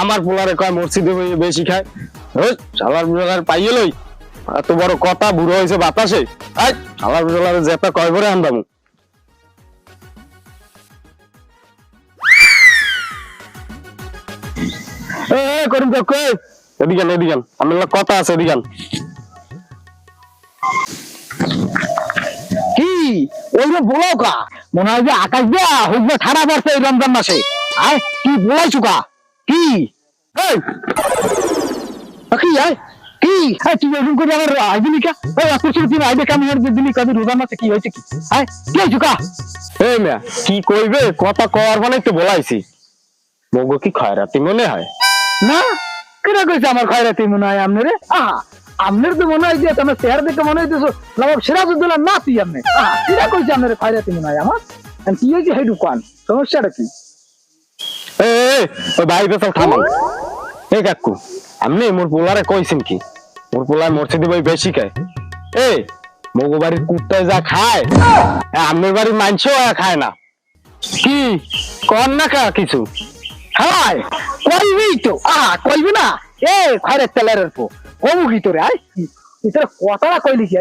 আমার পোলারে কয় মসজিদে হয়ে বেশি খায়। ওই শালার বুড়ার পাইয়ে লই, এত বড় কথা বুড়ো হয়েছে বাতাসে। আই শালার বুড়ারে যেটা কয় করে আনবামু। করিম তো কই এদিকান এদিকান আমার কথা আছে এদিকান। কি ওই যে বলো কা মনে হয় যে আকাশ দিয়া হুজবে ছাড়া পড়ছে এই রমজান মাসে। আয় কি বলাইছো কা কি এই কি আয় কি তুই এরকম করে আমার আইবি কা তুই আইবে কেমন দিলি কবি রোজান মাসে কি হয়েছে কি আয় কি হয়েছে কা এই মিয়া কি কইবে কথা কওয়ার মানে একটু বলাইছি। মগো কি খয়রাতি মনে হয় না কেন কইছে আমার খয়রাতি মনে হয় আমনে আহা আমনের তো মনে হয় যে তোমার চেহারা দেখে মনে হইতেছো নবাব সিরাজউদ্দৌলা নাতি আমনে কিরা কইছে আমনের খয়রাতি মনে হয় আমার কি হয়েছে হেডু কান সমস্যাটা কি ওই ভাই বেসল থামাল। এই কাকু আপনি মোর পোলারে কইছেন কি মোর পোলার মসজিদে বই বেশি খায়। এই মগো বাড়ির কুত্তায় যা খায় আপনার বাড়ির মাংসও খায় না। কি কর না কা কিছু হাই কইবি তো কইবি না এ খয়রাত তেলের পো কমু কি তোরে আই তোর কথাটা কইলি কি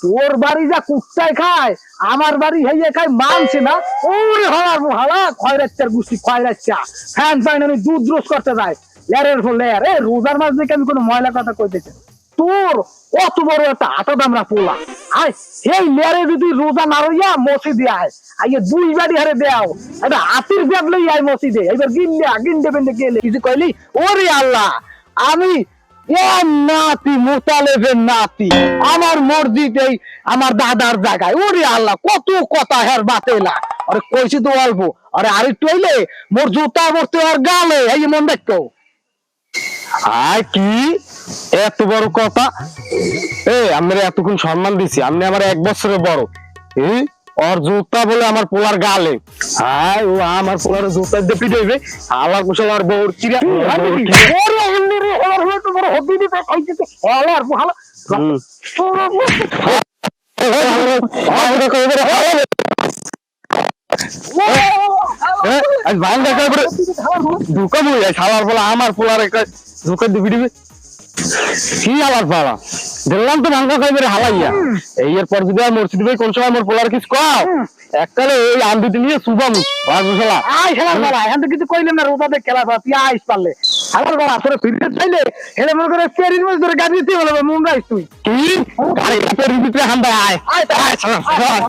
তোর বাড়ি যা কুত্তায় খায় আমার বাড়ি হইয়ে খায় মানছে না ওরে হালার হালা খয়রাতের গুষ্টি খয়রাচ্ছা ফ্যান পাইন আমি দুধ রোজ করতে যায় লেরের ফল লের রোজার মাছ দেখে আমি কোনো ময়লা কথা কইতেছি তোর কত বড় একটা হাতা দামরা পোলা আয় সেই লেরে যদি রোজা না রইয়া মসজিদে আয় আইয়ে দুই বাড়ি হারে দেও এটা হাতির ব্যাগ লই আয় মসজিদে এবার গিন্ডে বেন্ডে গেলে কিছু কইলি ওরে আল্লাহ আমি নাতি মোতালেবের নাতি আমার মসজিদেই আমার দাদার জায়গায় ওরে আল্লাহ কত কথা হের বাতেলা আরে কইছি তো অল্প আরে আরেকটু হইলে মোর জুতা পড়তে আর গালে এই মন দেখতো আয় কি এত বড় কথা। আমরা এতক্ষণ সম্মান দিছি আপনি আমার 1 বছরের বড়। ওর জুতা বলে আমার পোলার গালে হ্যাঁ ও আমার পোলার জুতা দিয়ে পিটাইবে আল্লাহ কুশল আর বউর কিরা আমার পোলার একটা জুতা দিয়ে পিটাইবে কি আলার পাড়া দেখলাম তো ভাঙ্গা খাইবে হালাইয়া এই এর পর যদি আর মসজিদ ভাই কোন সময় মোর পোলার কিছু কও এককালে এই আন্দুতি নিয়ে সুবামু বাজুশালা আই শালা বাবা এখন তো কিছু কইলাম না রোজা দেখ খেলা তুই আইস পারলে শালা বাবা তোর ফিরতে চাইলে এলে মনে করে চেরির মধ্যে ধরে গাড়ি দিতে হলো মুন্ডাইস তুই কি গাড়ি তোর ভিতরে হান্দা আয় আয়